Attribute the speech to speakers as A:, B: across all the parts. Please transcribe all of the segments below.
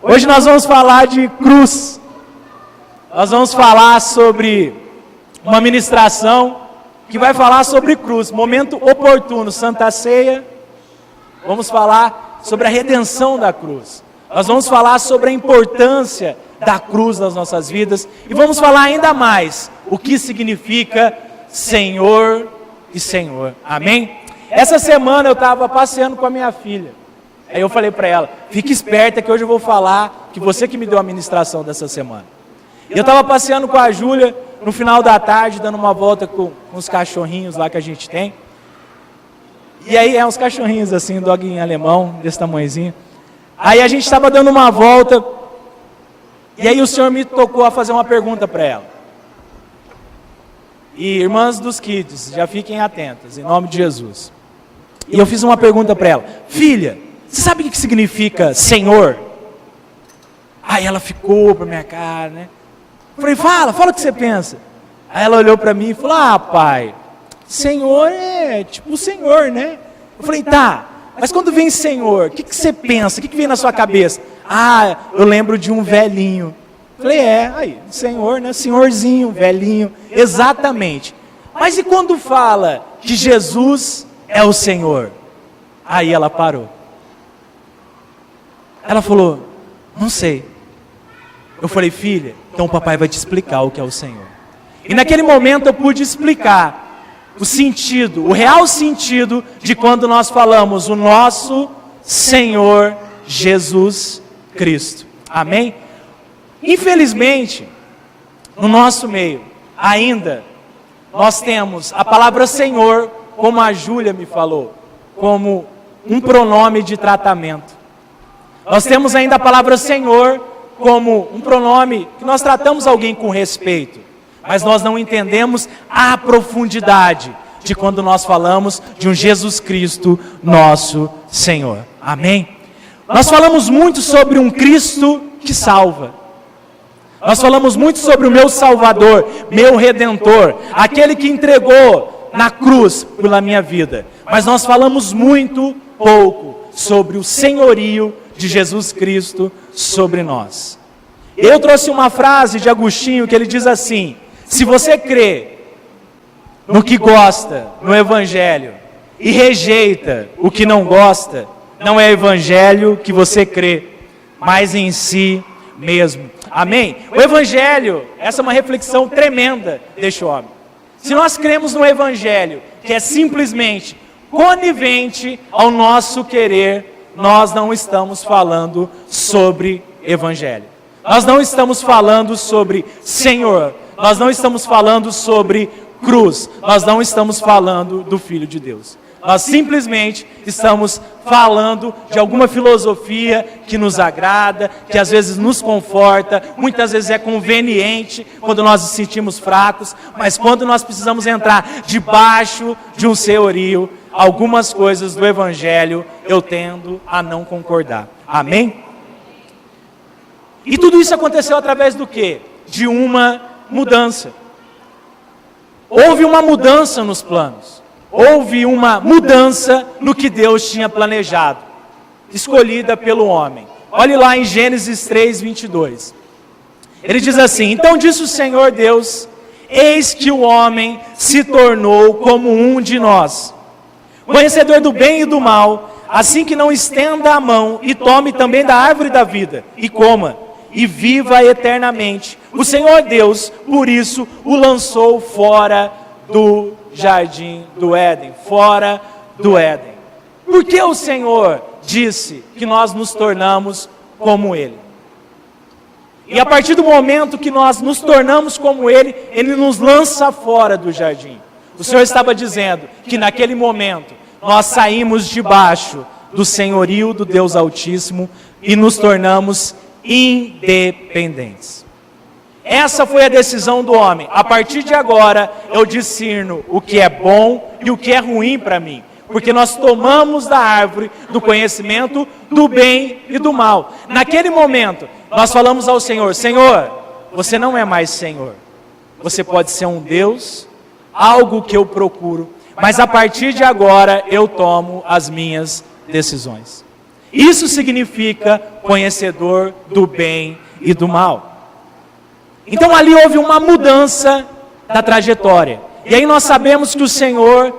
A: Hoje nós vamos falar de cruz. Nós vamos falar sobre uma ministração que vai falar sobre cruz, momento oportuno, Santa Ceia. Vamos falar sobre a redenção da cruz. Nós vamos falar sobre a importância da cruz nas nossas vidas. E vamos falar ainda mais o que significa Senhor e Senhor. Amém? Essa semana eu estava passeando com a minha filha. Aí eu falei para ela, fique esperta que hoje eu vou falar que você que me deu a ministração dessa semana. E eu estava passeando com a Júlia no final da tarde, dando uma volta com os cachorrinhos lá que a gente tem. E aí, uns cachorrinhos assim, doguinho alemão, desse tamanhozinho. Aí a gente estava dando uma volta, e aí o Senhor me tocou a fazer uma pergunta para ela. E irmãs dos kids, já fiquem atentas, em nome de Jesus. E eu fiz uma pergunta para ela, filha, você sabe o que significa Senhor? Aí ela ficou para minha cara, né? Eu falei, fala o que você pensa. Aí ela olhou para mim e falou, pai, Senhor é tipo o Senhor, né? Eu falei, tá, mas quando vem Senhor, o que você pensa? O que vem na sua cabeça? Eu lembro de um velhinho. Eu falei, aí, Senhor, né? Senhorzinho, velhinho, exatamente. Mas e quando fala que Jesus é o Senhor? Aí ela parou. Ela falou, não sei. Eu falei, filha, então o papai vai te explicar o que é o Senhor. E naquele momento eu pude explicar o sentido, o real sentido de quando nós falamos o nosso Senhor Jesus Cristo. Amém? Infelizmente, no nosso meio, ainda, nós temos a palavra Senhor, como a Júlia me falou, como um pronome de tratamento. Nós temos ainda a palavra Senhor como um pronome que nós tratamos alguém com respeito, mas nós não entendemos a profundidade de quando nós falamos de um Jesus Cristo, nosso Senhor. Amém? Nós falamos muito sobre um Cristo que salva. Nós falamos muito sobre o meu Salvador, meu Redentor, aquele que entregou na cruz pela minha vida. Mas nós falamos muito pouco sobre o senhorio de Jesus Cristo sobre nós. Eu trouxe uma frase de Agostinho que ele diz assim, se você crê no que gosta, no Evangelho, e rejeita o que não gosta, não é Evangelho que você crê, mas em si mesmo. Amém? O Evangelho, essa é uma reflexão tremenda deste homem. Se nós cremos no Evangelho, que é simplesmente conivente ao nosso querer, nós não estamos falando sobre Evangelho. Nós não estamos falando sobre Senhor. Nós não estamos falando sobre cruz. Nós não estamos falando do Filho de Deus. Nós simplesmente estamos falando de alguma filosofia que nos agrada, que às vezes nos conforta, muitas vezes é conveniente quando nós nos sentimos fracos, mas quando nós precisamos entrar debaixo de um senhorio, algumas coisas do Evangelho eu tendo a não concordar. Amém? E tudo isso aconteceu através do quê? De uma mudança. Houve uma mudança nos planos. Houve uma mudança no que Deus tinha planejado, escolhida pelo homem. Olhe lá em Gênesis 3, 22. Ele diz assim, então disse o Senhor Deus, eis que o homem se tornou como um de nós, conhecedor do bem e do mal, assim que não estenda a mão e tome também da árvore da vida, e coma, e viva eternamente. O Senhor Deus, por isso, o lançou fora do jardim do Éden, fora do Éden. Por que o Senhor disse que nós nos tornamos como Ele? E a partir do momento que nós nos tornamos como Ele, Ele nos lança fora do jardim. O Senhor estava dizendo que naquele momento nós saímos debaixo do senhorio do Deus Altíssimo e nos tornamos independentes. Essa foi a decisão do homem. A partir de agora, eu discerno o que é bom e o que é ruim para mim. Porque nós tomamos da árvore do conhecimento do bem e do mal. Naquele momento, nós falamos ao Senhor, Senhor, você não é mais Senhor. Você pode ser um Deus, algo que eu procuro. Mas a partir de agora, eu tomo as minhas decisões. Isso significa conhecedor do bem e do mal. Então ali houve uma mudança da trajetória. E aí nós sabemos que o Senhor,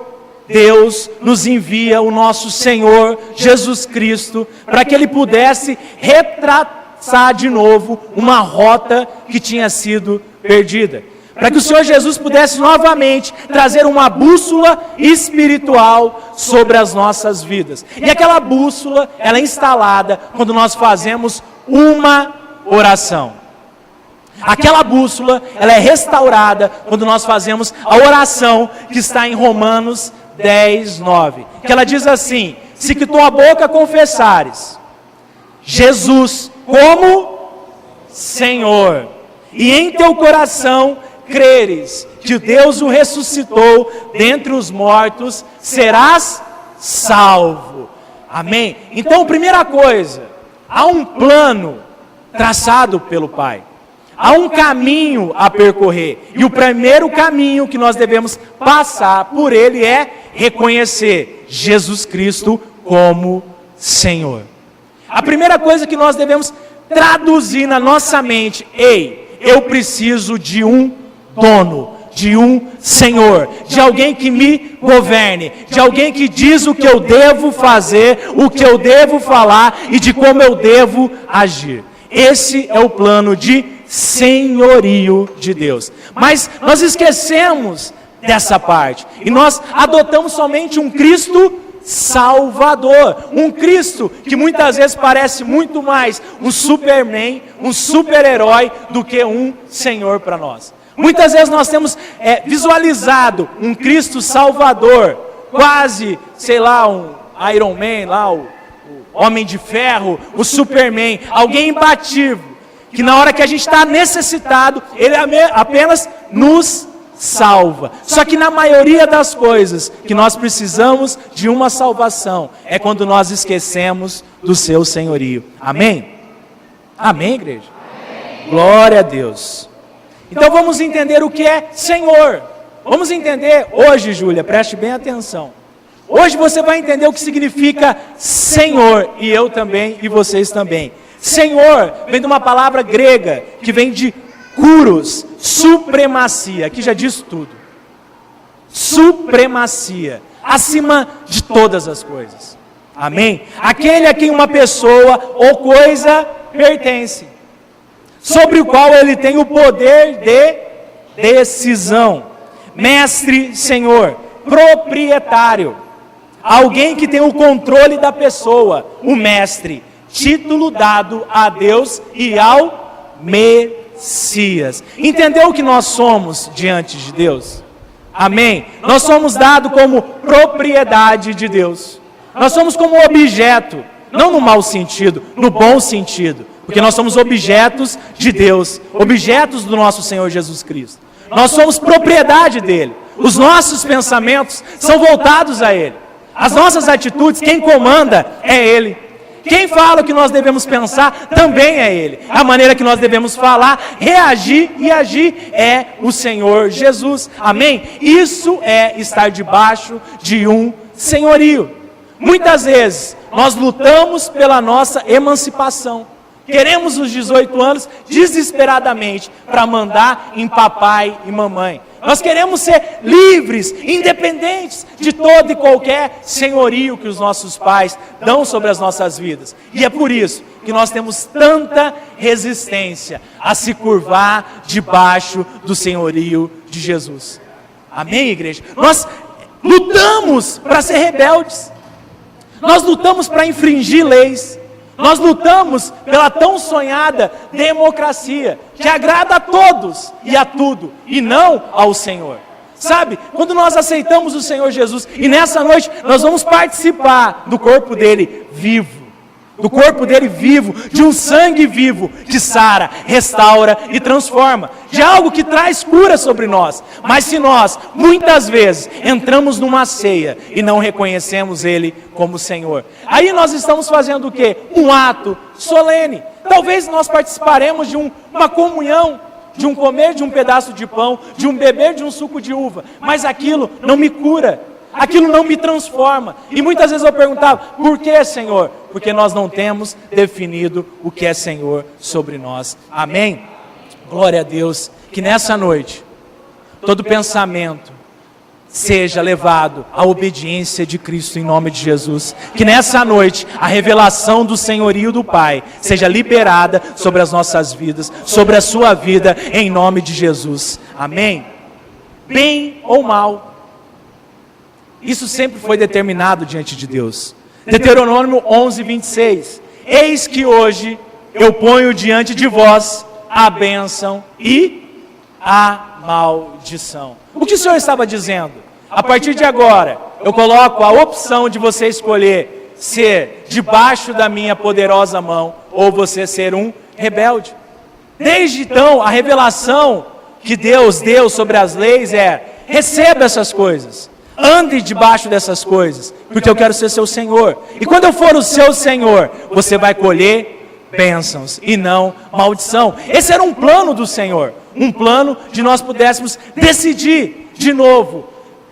A: Deus, nos envia o nosso Senhor Jesus Cristo para que Ele pudesse retraçar de novo uma rota que tinha sido perdida. Para que o Senhor Jesus pudesse novamente trazer uma bússola espiritual sobre as nossas vidas. E aquela bússola, ela é instalada quando nós fazemos uma oração. Aquela bússola, ela é restaurada quando nós fazemos a oração que está em Romanos 10, 9. Que ela diz assim: se que tua boca confessares Jesus como Senhor, e em teu coração creres que Deus o ressuscitou dentre os mortos, serás salvo. Amém? Então, primeira coisa, há um plano traçado pelo Pai. Há um caminho a percorrer. E o primeiro caminho que nós devemos passar por ele é reconhecer Jesus Cristo como Senhor. A primeira coisa que nós devemos traduzir na nossa mente: ei, eu preciso de um dono, de um Senhor, de alguém que me governe, de alguém que diz o que eu devo fazer, o que eu devo falar e de como eu devo agir. Esse é o plano de senhorio de Deus. Mas nós esquecemos dessa parte e nós adotamos somente um Cristo Salvador, um Cristo que muitas vezes parece muito mais um Superman, um super-herói do que um Senhor para nós. Muitas vezes nós temos visualizado um Cristo Salvador, quase, sei lá, um Iron Man, lá, o Homem de Ferro, o Superman, alguém imbatível, que na hora que a gente está necessitado, Ele apenas nos salva. Só que na maioria das coisas que nós precisamos de uma salvação, é quando nós esquecemos do seu senhorio. Amém? Amém, igreja? Amém. Glória a Deus. Então vamos entender o que é Senhor. Vamos entender hoje, Júlia, preste bem atenção. Hoje você vai entender o que significa Senhor, e eu também, e vocês também. Senhor vem de uma palavra grega, que vem de kuros, supremacia, que já diz tudo. Supremacia, acima de todas as coisas. Amém? Aquele a quem uma pessoa ou coisa pertence, sobre o qual ele tem o poder de decisão. Mestre, Senhor, proprietário, alguém que tem o controle da pessoa, o mestre, título dado a Deus e ao Messias. Entendeu o que nós somos diante de Deus? Amém? Nós somos dados como propriedade de Deus. Nós somos como objeto, não no mau sentido, no bom sentido. Porque nós somos objetos de Deus, objetos do nosso Senhor Jesus Cristo. Nós somos propriedade dEle. Os nossos pensamentos são voltados a Ele. As nossas atitudes, quem comanda é Ele. Quem fala o que nós devemos pensar também é Ele. A maneira que nós devemos falar, reagir e agir é o Senhor Jesus. Amém? Isso é estar debaixo de um senhorio. Muitas vezes nós lutamos pela nossa emancipação. Queremos os 18 anos desesperadamente para mandar em papai e mamãe. Nós queremos ser livres, independentes de todo e qualquer senhorio que os nossos pais dão sobre as nossas vidas. E é por isso que nós temos tanta resistência a se curvar debaixo do senhorio de Jesus. Amém, igreja? Nós lutamos para ser rebeldes. Nós lutamos para infringir leis. Nós lutamos pela tão sonhada democracia, que agrada a todos e a tudo, e não ao Senhor. Sabe, quando nós aceitamos o Senhor Jesus, e nessa noite nós vamos participar do corpo dele vivo, de um sangue vivo que sara, restaura e transforma, de algo que traz cura sobre nós. Mas se nós, muitas vezes, entramos numa ceia e não reconhecemos Ele como Senhor, aí nós estamos fazendo o quê? Um ato solene. Talvez nós participaremos de uma comunhão, de um comer de um pedaço de pão, de um beber de um suco de uva, mas aquilo não me cura. aquilo não me transforma. E muitas vezes eu perguntava, por que, Senhor? Porque nós não temos definido o que é Senhor sobre nós. Amém? Glória a Deus, que nessa noite, todo pensamento seja levado à obediência de Cristo em nome de Jesus. Que nessa noite a revelação do senhorio do Pai seja liberada sobre as nossas vidas, sobre a sua vida, em nome de Jesus. Amém? Bem ou mal, isso sempre foi determinado diante de Deus. Deuteronômio 11, 26. Eis que hoje eu ponho diante de vós a bênção e a maldição. O que o Senhor estava dizendo? A partir de agora, eu coloco a opção de você escolher ser debaixo da minha poderosa mão ou você ser um rebelde. Desde então, a revelação que Deus deu sobre as leis é: receba essas coisas, ande debaixo dessas coisas, porque eu quero ser seu Senhor. E quando eu for o seu Senhor, você vai colher bênçãos e não maldição. Esse era um plano do Senhor, um plano de nós pudéssemos decidir de novo,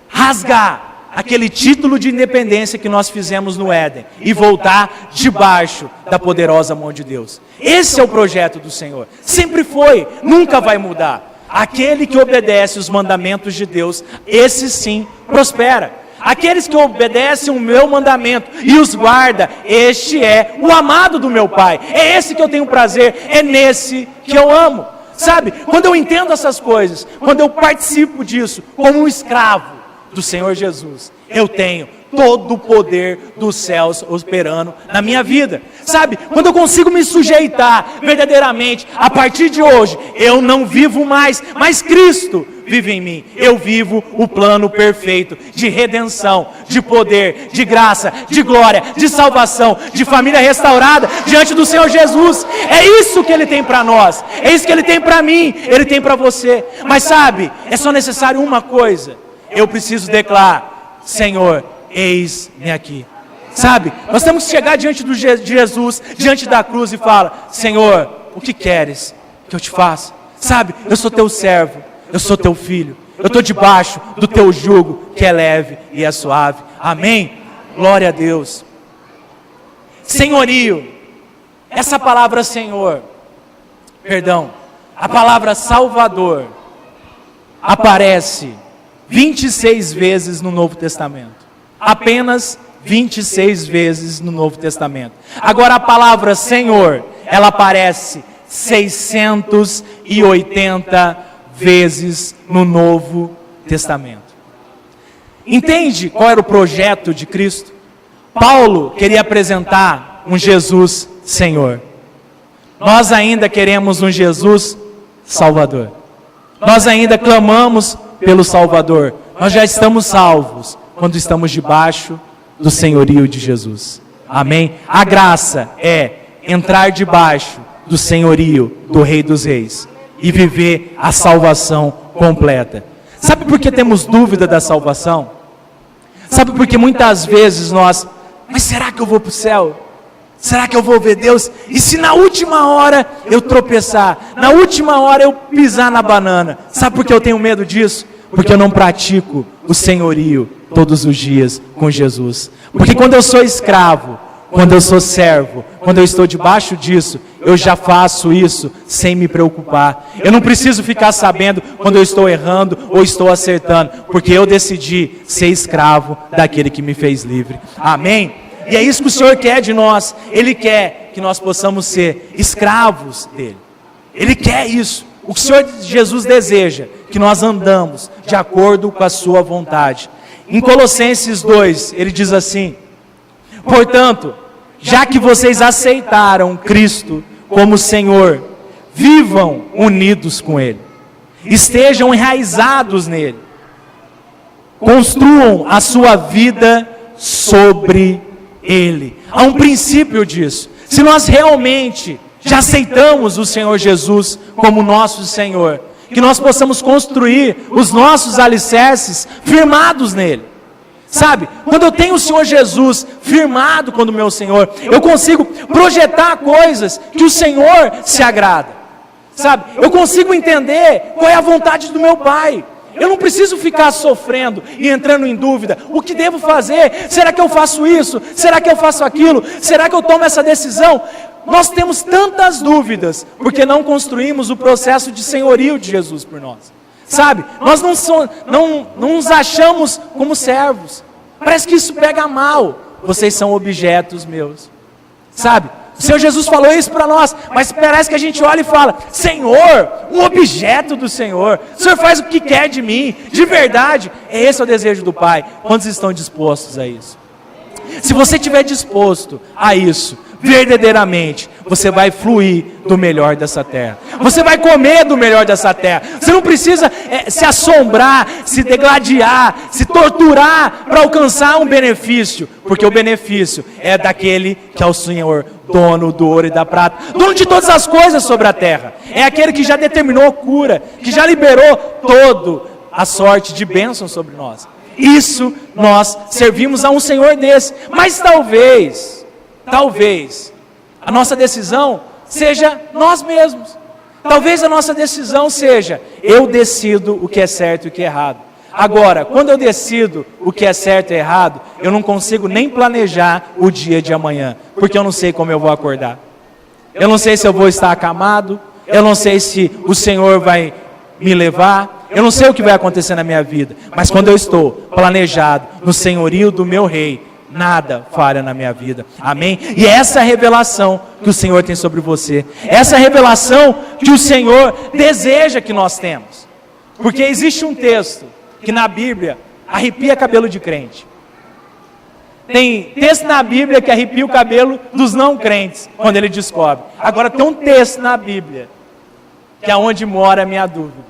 A: rasgar aquele título de independência que nós fizemos no Éden e voltar debaixo da poderosa mão de Deus. Esse é o projeto do Senhor, sempre foi, nunca vai mudar. Aquele que obedece os mandamentos de Deus, esse sim prospera. Aqueles que obedecem o meu mandamento e os guarda, este é o amado do meu Pai. É esse que eu tenho prazer, é nesse que eu amo. Sabe, quando eu entendo essas coisas, quando eu participo disso como um escravo do Senhor Jesus, eu tenho todo o poder dos céus operando na minha vida. Sabe, quando eu consigo me sujeitar verdadeiramente, a partir de hoje, eu não vivo mais, mas Cristo vive em mim. Eu vivo o plano perfeito de redenção, de poder, de graça, de glória, de salvação, de família restaurada diante do Senhor Jesus. É isso que Ele tem para nós, é isso que Ele tem para mim, Ele tem para você. Mas sabe, é só necessário uma coisa: eu preciso declarar: Senhor, eis-me aqui. Sabe, nós temos que chegar diante de Jesus, diante da cruz e falar: Senhor, o que queres que eu te faça? Sabe, eu sou teu servo, eu sou teu filho, eu estou debaixo do teu jugo, que é leve e é suave. Amém? Glória a Deus. Senhorio, essa palavra Senhor, a palavra Salvador, aparece 26 vezes no Novo Testamento. Apenas 26 vezes no Novo Testamento. Agora a palavra Senhor, ela aparece 680 vezes no Novo Testamento. Entende qual era o projeto de Cristo? Paulo queria apresentar um Jesus Senhor. Nós ainda queremos um Jesus Salvador. Nós ainda clamamos pelo Salvador. Nós já estamos salvos quando estamos debaixo do senhorio de Jesus. Amém? A graça é entrar debaixo do senhorio do Rei dos Reis e viver a salvação completa. Sabe por que temos dúvida da salvação? Sabe por que muitas vezes mas será que eu vou para o céu? Será que eu vou ver Deus? E se na última hora eu tropeçar? Na última hora eu pisar na banana? Sabe por que eu tenho medo disso? Porque eu não pratico o senhorio todos os dias com Jesus. Porque quando eu sou escravo, quando eu sou servo, quando eu estou debaixo disso, eu já faço isso sem me preocupar. Eu não preciso ficar sabendo quando eu estou errando ou estou acertando, porque eu decidi ser escravo daquele que me fez livre. Amém? E é isso que o Senhor quer de nós. Ele quer que nós possamos ser escravos dele. Ele quer isso. O que o Senhor Jesus deseja que nós andamos de acordo com a sua vontade. Em Colossenses 2, ele diz assim: portanto, já que vocês aceitaram Cristo como Senhor, vivam unidos com Ele, estejam enraizados nele, construam a sua vida sobre Ele. Há um princípio disso. Se nós realmente já aceitamos o Senhor Jesus como nosso Senhor, que nós possamos construir os nossos alicerces firmados nele. Sabe, quando eu tenho o Senhor Jesus firmado como meu Senhor, eu consigo projetar coisas que o Senhor se agrada. Sabe, eu consigo entender qual é a vontade do meu Pai. Eu não preciso ficar sofrendo e entrando em dúvida. O que devo fazer? Será que eu faço isso? Será que eu faço aquilo? Será que eu tomo essa decisão? Nós temos tantas dúvidas, porque não construímos o processo de senhorio de Jesus por nós. Sabe, nós não nos achamos como servos. Parece que isso pega mal. Vocês são objetos meus. Sabe, o Senhor Jesus falou isso para nós, mas parece que a gente olha e fala: Senhor, um objeto do Senhor, o Senhor faz o que quer de mim, de verdade. Esse é o desejo do Pai. Quantos estão dispostos a isso? Se você estiver disposto a isso, verdadeiramente, você vai fluir do melhor dessa terra. Você vai comer do melhor dessa terra. Você não precisa se assombrar, se degladiar, se torturar para alcançar um benefício, porque o benefício é daquele que é o Senhor, dono do ouro e da prata, dono de todas as coisas sobre a terra. É aquele que já determinou cura, que já liberou toda a sorte de bênção sobre nós. Isso nós servimos a um Senhor desse. Mas talvez a nossa decisão seja nós mesmos. Talvez a nossa decisão seja: eu decido o que é certo e o que é errado. Agora, quando eu decido o que é certo e errado, eu não consigo nem planejar o dia de amanhã, porque eu não sei como eu vou acordar. Eu não sei se eu vou estar acamado, eu não sei se o Senhor vai me levar, eu não sei o que vai acontecer na minha vida, mas quando eu estou planejado no senhorio do meu Rei, nada falha na minha vida, amém? E é essa revelação que o Senhor tem sobre você, essa revelação que o Senhor deseja que nós temos, porque existe um texto que na Bíblia arrepia cabelo de crente. Tem texto na Bíblia que arrepia o cabelo dos não crentes, quando ele descobre. Agora tem um texto na Bíblia, que é onde mora a minha dúvida.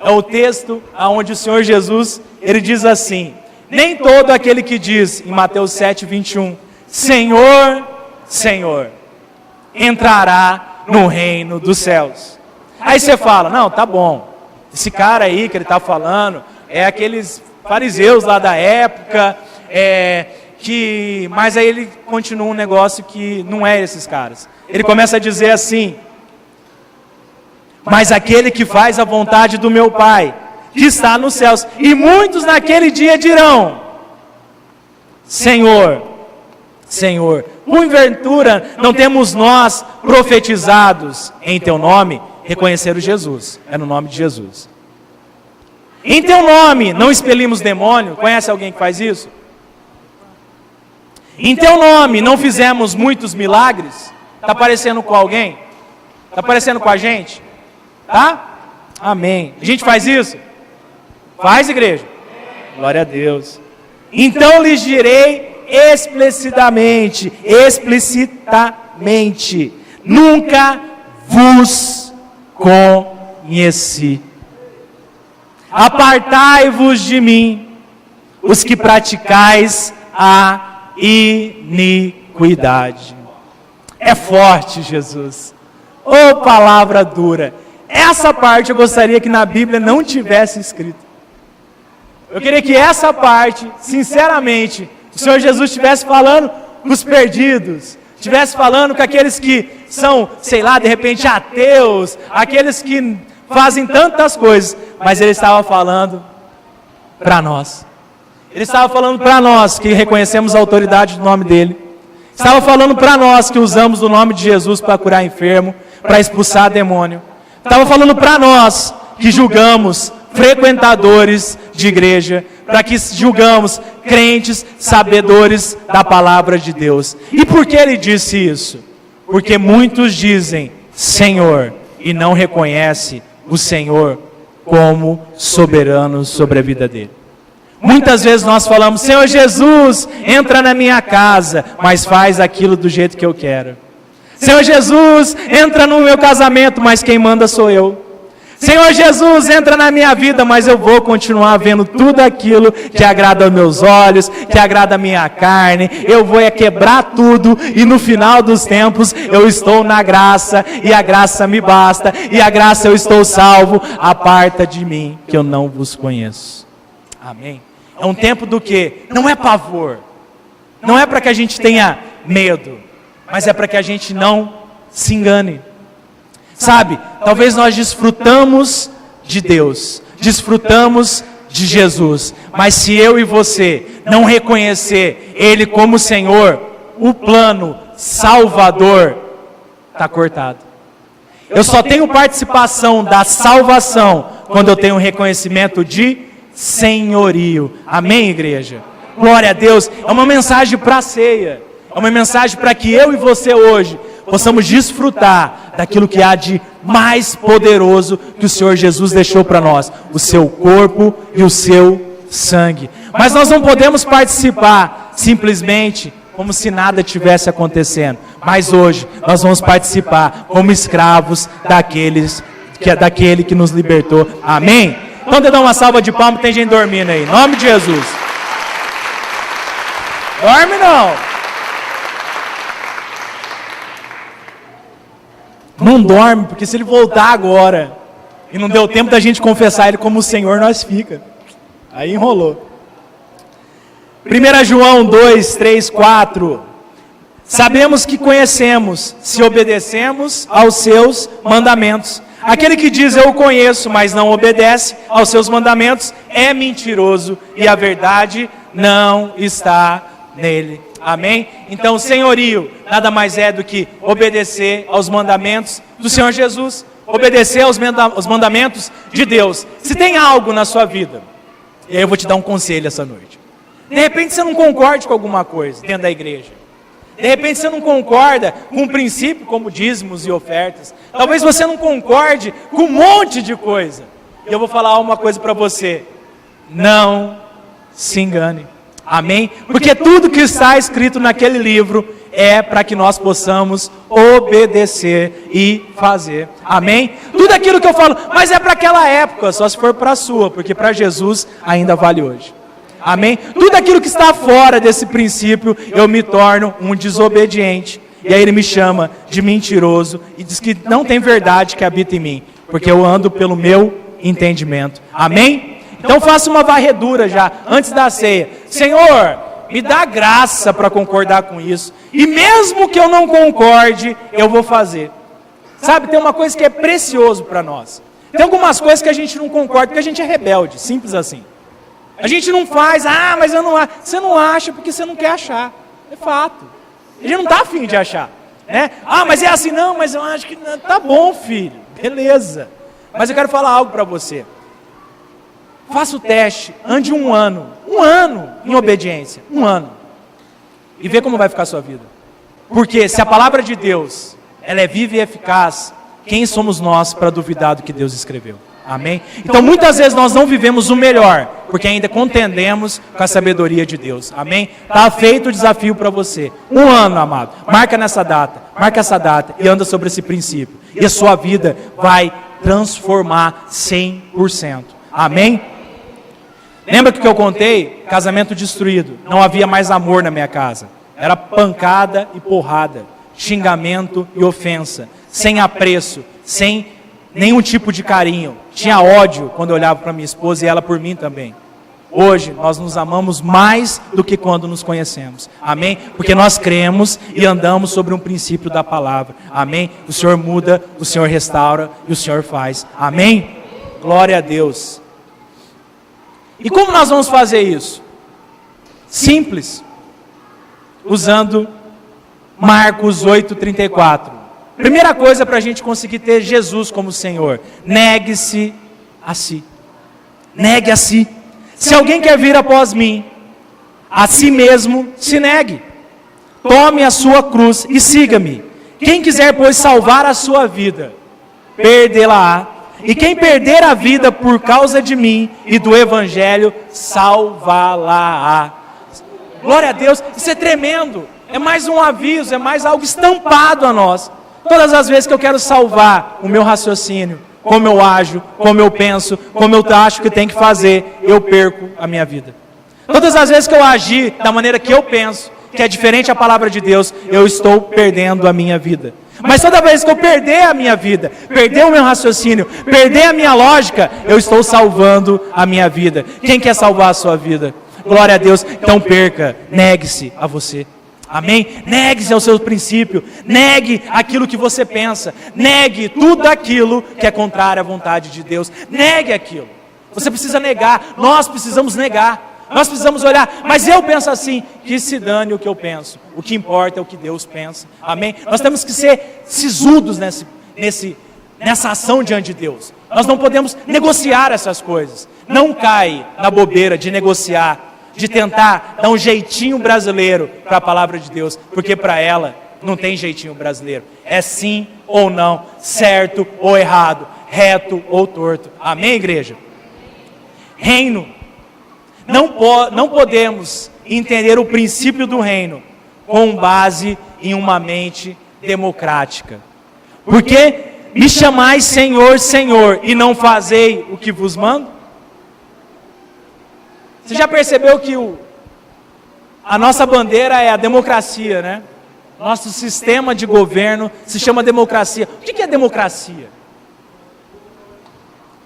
A: É o texto onde o Senhor Jesus, ele diz assim: nem todo aquele que diz, em Mateus 7:21, Senhor, Senhor, entrará no reino dos céus. Aí você fala: não, tá bom, esse cara aí que ele está falando, é aqueles fariseus lá da época, mas aí ele continua um negócio que não é esses caras. Ele começa a dizer assim: mas aquele que faz a vontade do meu Pai, que está nos céus. E muitos naquele dia dirão: Senhor, Senhor, porventura não temos nós profetizados em teu nome? Reconheceram Jesus, é no nome de Jesus. Em teu nome não expelimos demônio? Conhece alguém que faz isso? Em teu nome não fizemos muitos milagres? Está parecendo com alguém? Está parecendo com a gente? Tá? Amém. A gente faz isso? Faz, igreja? Glória a Deus. Então lhes direi explicitamente, nunca vos conheci. Apartai-vos de mim, os que praticais a iniquidade. É forte, Jesus. Oh, palavra dura. Essa parte eu gostaria que na Bíblia não tivesse escrito. Eu queria que essa parte, sinceramente, o Senhor Jesus estivesse falando com os perdidos, estivesse falando com aqueles que são, sei lá, de repente ateus, aqueles que fazem tantas coisas, mas Ele estava falando para nós. Ele estava falando para nós que reconhecemos a autoridade do nome dEle. Estava falando para nós que usamos o nome de Jesus para curar enfermo, para expulsar demônio. Estava falando para nós que julgamos frequentadores de igreja, para que julgamos crentes, sabedores da palavra de Deus. E por que ele disse isso? Porque muitos dizem Senhor e não reconhecem o Senhor como soberano sobre a vida dele. Muitas vezes nós falamos: Senhor Jesus, entra na minha casa, mas faz aquilo do jeito que eu quero. Senhor Jesus, entra no meu casamento, mas quem manda sou eu. Senhor Jesus, entra na minha vida, mas eu vou continuar vendo tudo aquilo que agrada aos meus olhos, que agrada a minha carne. Eu vou quebrar tudo e no final dos tempos eu estou na graça e a graça me basta e a graça eu estou salvo. Aparta de mim que eu não vos conheço. Amém? É um tempo do quê? Não é pavor, não é para que a gente tenha medo, mas é para que a gente não se engane. Sabe, talvez nós desfrutamos de Deus, desfrutamos de Jesus. Mas se eu e você não reconhecer Ele como Senhor, o plano salvador está cortado. Eu só tenho participação da salvação quando eu tenho um reconhecimento de senhorio. Amém, igreja? Glória a Deus. É uma mensagem para a ceia. É uma mensagem para que eu e você hoje possamos desfrutar daquilo que há de mais poderoso que o Senhor Jesus deixou para nós, o seu corpo e o seu sangue. Mas nós não podemos participar simplesmente como se nada tivesse acontecendo. Mas hoje nós vamos participar como escravos daquele que nos libertou. Amém? Então dê uma salva de palmas, tem gente dormindo aí. Em nome de Jesus. Dorme não. Não dorme, porque se ele voltar agora e não deu tempo da gente confessar ele como o Senhor, nós fica. Aí enrolou. 1 João 2, 3, 4. Sabemos que conhecemos, se obedecemos aos seus mandamentos. Aquele que diz eu o conheço, mas não obedece aos seus mandamentos, é mentiroso e a verdade não está nele. Amém? Então, senhorio nada mais é do que obedecer aos mandamentos do Senhor Jesus, obedecer aos mandamentos de Deus. Se tem algo na sua vida, e aí eu vou te dar um conselho essa noite. De repente você não concorda com alguma coisa dentro da igreja. De repente você não concorda com um princípio como dízimos e ofertas. Talvez você não concorde com um monte de coisa. E eu vou falar uma coisa para você. Não se engane. Amém? Porque tudo que está escrito naquele livro é para que nós possamos obedecer e fazer. Amém? Tudo aquilo que eu falo, mas é para aquela época, só se for para a sua, porque para Jesus ainda vale hoje. Amém? Tudo aquilo que está fora desse princípio, eu me torno um desobediente. E aí ele me chama de mentiroso e diz que não tem verdade que habita em mim, porque eu ando pelo meu entendimento. Amém? Então faça uma varredura já, antes da ceia. Senhor, me dá graça para concordar com isso. E mesmo que eu não concorde, eu vou fazer. Sabe, tem uma coisa que é precioso para nós. Tem algumas coisas que a gente não concorda, porque a gente é rebelde, simples assim. A gente não faz, mas eu não acho. Você não acha porque você não quer achar. É fato. A gente não está afim de achar. Né? Mas é assim, não, mas eu acho que... Tá bom, filho, beleza. Mas eu quero falar algo para você. Faça o teste, ande um ano em obediência, 1 ano, e vê como vai ficar a sua vida. Porque se a palavra de Deus, ela é viva e eficaz, quem somos nós para duvidar do que Deus escreveu? Amém? Então muitas vezes nós não vivemos o melhor, porque ainda contendemos com a sabedoria de Deus. Amém? Está feito o desafio para você. 1 ano, amado. Marca essa data e anda sobre esse princípio. E a sua vida vai transformar 100%. Amém? Lembra que eu contei? Casamento destruído. Não havia mais amor na minha casa. Era pancada e porrada, xingamento e ofensa, sem apreço, sem nenhum tipo de carinho. Tinha ódio quando eu olhava para minha esposa e ela por mim também. Hoje nós nos amamos mais do que quando nos conhecemos. Amém? Porque nós cremos e andamos sobre um princípio da palavra. Amém? O Senhor muda, o Senhor restaura e o Senhor faz. Amém? Glória a Deus. E como nós vamos fazer isso? Simples. Usando Marcos 8:34. Primeira coisa para a gente conseguir ter Jesus como Senhor: negue-se a si. Negue a si. Se alguém quer vir após mim, a si mesmo se negue. Tome a sua cruz e siga-me. Quem quiser, pois, salvar a sua vida, perdê-la-á. E quem perder a vida por causa de mim e do Evangelho, salvá-la-á. Glória a Deus, isso é tremendo. É mais um aviso, é mais algo estampado a nós. Todas as vezes que eu quero salvar o meu raciocínio, como eu ajo, como eu penso, como eu acho que tem que fazer, eu perco a minha vida. Todas as vezes que eu agir da maneira que eu penso, que é diferente a palavra de Deus, eu estou perdendo a minha vida. Mas toda vez que eu perder a minha vida, perder o meu raciocínio, perder a minha lógica, eu estou salvando a minha vida. Quem quer salvar a sua vida? Glória a Deus. Então perca, negue-se a você. Amém? Negue-se ao seu princípio, negue aquilo que você pensa, negue tudo aquilo que é contrário à vontade de Deus, negue aquilo. Você precisa negar, nós precisamos negar, nós precisamos olhar, mas eu penso assim, que se dane o que eu penso, o que importa é o que Deus pensa, amém? Nós temos que ser sisudos nessa ação diante de Deus, nós não podemos negociar essas coisas, não cai na bobeira de negociar, de tentar dar um jeitinho brasileiro para a palavra de Deus, porque para ela não tem jeitinho brasileiro, é sim ou não, certo ou errado, reto ou torto, amém, igreja? Reino, não podemos entender o princípio do reino com base em uma mente democrática, porque me chamais Senhor, Senhor, e não fazei o que vos mando? Você já percebeu que a nossa bandeira é a democracia, né? Nosso sistema de governo se chama democracia. O que é democracia?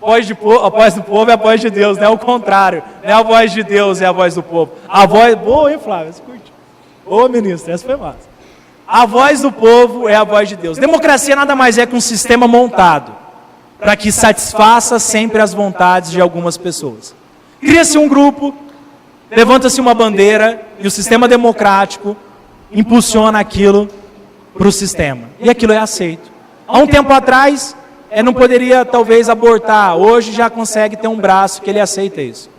A: A voz do povo é a voz de Deus, não é o contrário. Não é a voz de Deus, é a voz do povo. A voz... Boa, hein, Flávio? Você curte? Ô, ministro, essa foi massa. A voz do povo é a voz de Deus. Democracia nada mais é que um sistema montado para que satisfaça sempre as vontades de algumas pessoas. Cria-se um grupo, levanta-se uma bandeira e o sistema democrático impulsiona aquilo para o sistema. E aquilo é aceito. Há um tempo atrás, não poderia talvez abortar. Hoje já consegue ter um braço que ele aceita isso.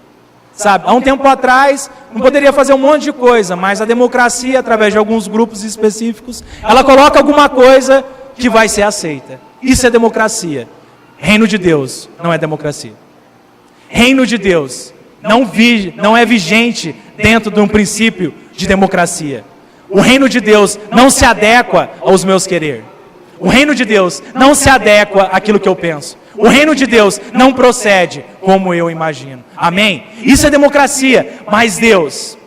A: Sabe? Há um tempo atrás, não poderia fazer um monte de coisa, mas a democracia, através de alguns grupos específicos, ela coloca alguma coisa que vai ser aceita. Isso é democracia. Reino de Deus não é democracia. Reino de Deus não é vigente dentro de um princípio de democracia. O reino de Deus não se adequa aos meus querer. O reino de Deus não se adequa àquilo que eu penso. O reino de Deus não procede como eu imagino. Amém? Isso é democracia. Mas Deus,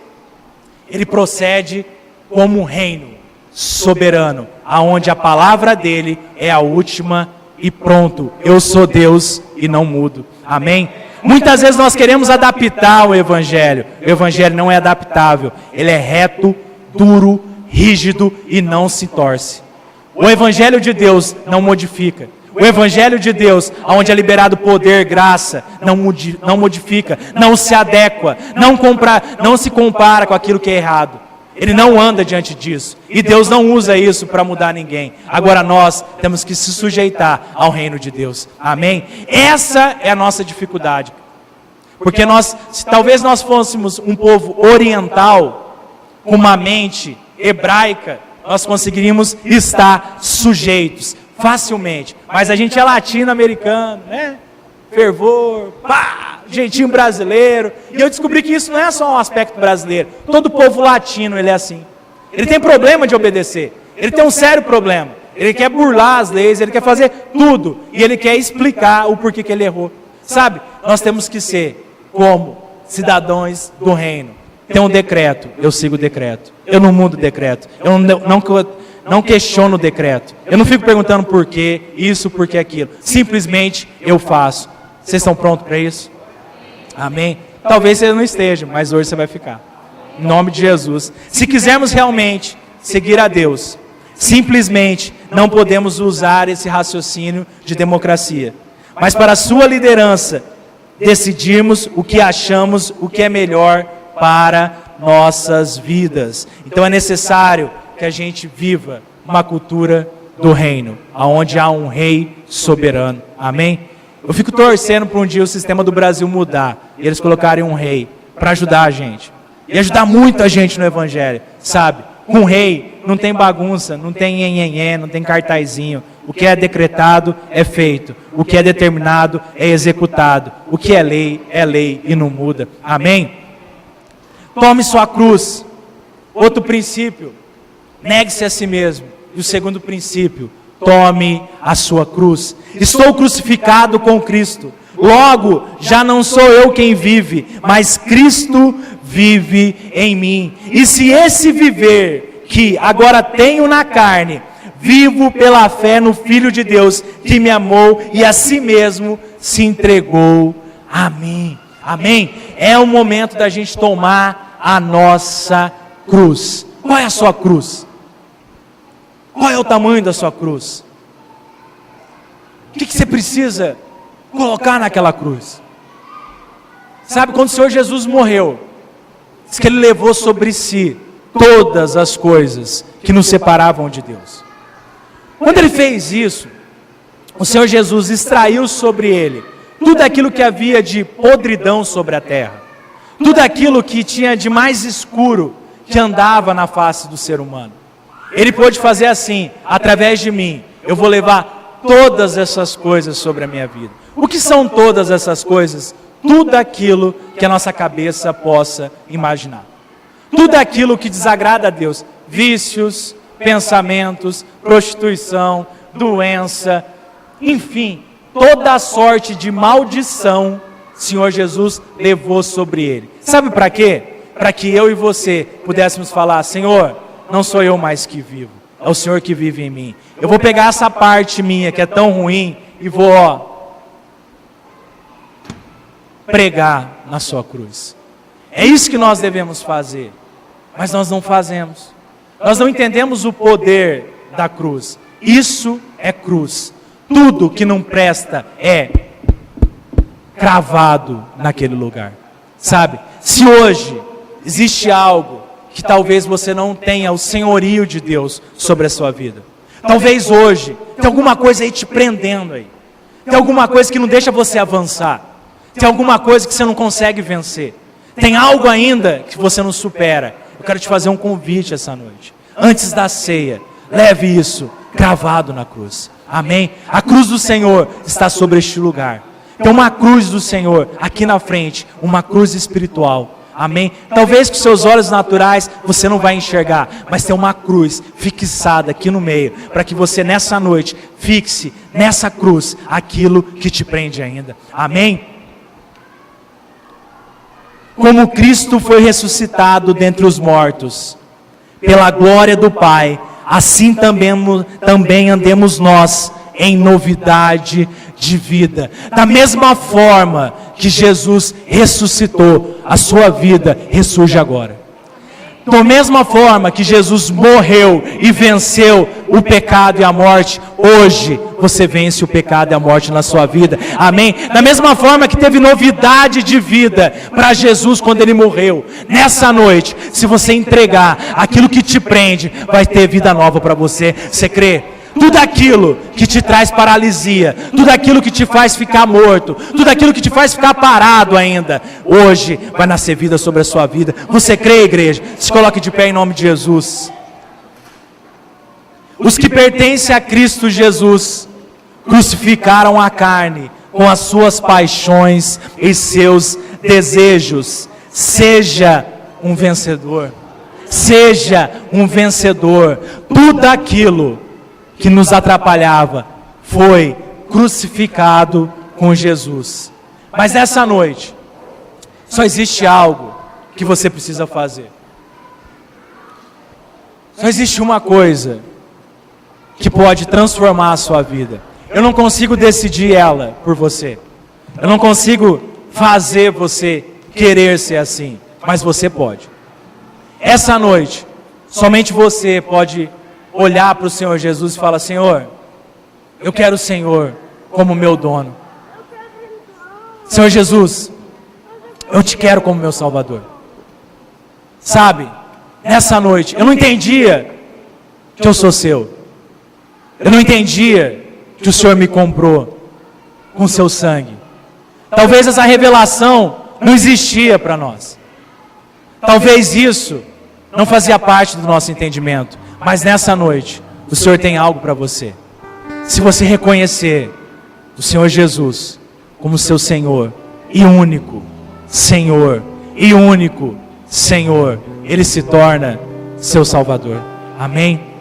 A: Ele procede como um reino soberano, aonde a palavra dEle é a última e pronto. Eu sou Deus e não mudo. Amém? Muitas vezes nós queremos adaptar o Evangelho. O Evangelho não é adaptável. Ele é reto, duro, rígido e não se torce. O Evangelho de Deus não modifica. O Evangelho de Deus, onde é liberado poder, graça, não modifica, não se adequa, não se compara com aquilo que é errado. Ele não anda diante disso. E Deus não usa isso para mudar ninguém. Agora nós temos que se sujeitar ao reino de Deus. Amém? Essa é a nossa dificuldade. Porque talvez nós fôssemos um povo oriental, com uma mente hebraica, nós conseguiríamos estar sujeitos facilmente. Mas a gente é latino-americano, né? Fervor, pá, jeitinho brasileiro. E eu descobri que isso não é só um aspecto brasileiro. Todo povo latino, ele é assim. Ele tem problema de obedecer. Ele tem um sério problema. Ele quer burlar as leis, ele quer fazer tudo. E ele quer explicar o porquê que ele errou. Sabe, nós temos que ser como cidadãos do reino. Tem um decreto, eu sigo o decreto. Eu não mudo o decreto. Eu não questiono o decreto. Eu não fico perguntando por quê, isso, por que aquilo. Simplesmente eu faço. Vocês estão prontos para isso? Amém? Talvez você não esteja, mas hoje você vai ficar. Em nome de Jesus. Se quisermos realmente seguir a Deus, simplesmente não podemos usar esse raciocínio de democracia. Mas para a sua liderança, decidirmos o que achamos, o que é melhor para nossas vidas. Então é necessário que a gente viva uma cultura do reino, onde há um rei soberano. Amém? Eu fico torcendo para um dia o sistema do Brasil mudar e eles colocarem um rei para ajudar a gente. E ajudar muita gente no evangelho, sabe? Com rei não tem bagunça, não tem nhenhenhé, não tem cartazinho. O que é decretado é feito. O que é determinado é executado. O que é lei e não muda. Amém? Tome sua cruz. Outro princípio, negue-se a si mesmo. E o segundo princípio, tome a sua cruz. Estou crucificado com Cristo. Logo, já não sou eu quem vive, mas Cristo vive em mim. E se esse viver que agora tenho na carne, vivo pela fé no Filho de Deus, que me amou e a si mesmo se entregou a mim. Amém? É o momento da gente tomar a nossa cruz. Qual é a sua cruz? Qual é o tamanho da sua cruz? O que você precisa colocar naquela cruz? Sabe, quando o Senhor Jesus morreu, diz que Ele levou sobre si todas as coisas que nos separavam de Deus. Quando Ele fez isso, o Senhor Jesus extraiu sobre Ele tudo aquilo que havia de podridão sobre a terra, tudo aquilo que tinha de mais escuro que andava na face do ser humano. Ele pôde fazer assim: através de mim, eu vou levar todas essas coisas sobre a minha vida. O que são todas essas coisas? Tudo aquilo que a nossa cabeça possa imaginar. Tudo aquilo que desagrada a Deus. Vícios, pensamentos, prostituição, doença, enfim, toda a sorte de maldição, o Senhor Jesus levou sobre Ele. Sabe para quê? Para que eu e você pudéssemos falar: Senhor, não sou eu mais que vivo, é o Senhor que vive em mim. Eu vou pegar essa parte minha que é tão ruim e vou pregar na sua cruz. É isso que nós devemos fazer, mas nós não fazemos. Nós não entendemos o poder da cruz. Isso é cruz. Tudo que não presta é cravado naquele lugar. Sabe, se hoje existe algo que talvez você não tenha o senhorio de Deus sobre a sua vida, talvez hoje tem alguma coisa aí te prendendo aí, tem alguma coisa que não deixa você avançar, tem alguma coisa que você não consegue vencer, tem algo ainda que você não supera. Eu quero te fazer um convite essa noite. Antes da ceia, leve isso cravado na cruz. Amém? A cruz do Senhor está sobre este lugar. Tem uma cruz do Senhor aqui na frente, uma cruz espiritual. Amém? Talvez com seus olhos naturais você não vai enxergar, mas tem uma cruz fixada aqui no meio, para que você nessa noite fixe nessa cruz aquilo que te prende ainda. Amém? Como Cristo foi ressuscitado dentre os mortos, pela glória do Pai, assim também andemos nós em novidade de vida. Da mesma forma que Jesus ressuscitou, a sua vida ressurge agora. Da mesma forma que Jesus morreu e venceu o pecado e a morte, hoje você vence o pecado e a morte na sua vida. Amém? Da mesma forma que teve novidade de vida para Jesus quando Ele morreu, nessa noite, se você entregar aquilo que te prende, vai ter vida nova para você. Você crê? Tudo aquilo que te traz paralisia, tudo aquilo que te faz ficar morto, tudo aquilo que te faz ficar parado ainda, hoje vai nascer vida sobre a sua vida. Você crê, igreja? Se coloque de pé em nome de Jesus. Os que pertencem a Cristo Jesus crucificaram a carne com as suas paixões e seus desejos. Seja um vencedor. Seja um vencedor. Tudo aquilo que nos atrapalhava foi crucificado com Jesus. Mas nessa noite, só existe algo que você precisa fazer. Só existe uma coisa que pode transformar a sua vida. Eu não consigo decidir ela por você. Eu não consigo fazer você querer ser assim. Mas você pode. Essa noite, somente você pode olhar para o Senhor Jesus e falar: Senhor, eu quero o Senhor como meu dono. Senhor Jesus, eu te quero como meu Salvador. Sabe, nessa noite, eu não entendia que eu sou seu. Eu não entendia que o Senhor me comprou com seu sangue. Talvez essa revelação não existia para nós. Talvez isso não fazia parte do nosso entendimento. Mas nessa noite, o Senhor tem algo para você. Se você reconhecer o Senhor Jesus como seu Senhor e único Senhor, Ele se torna seu Salvador. Amém?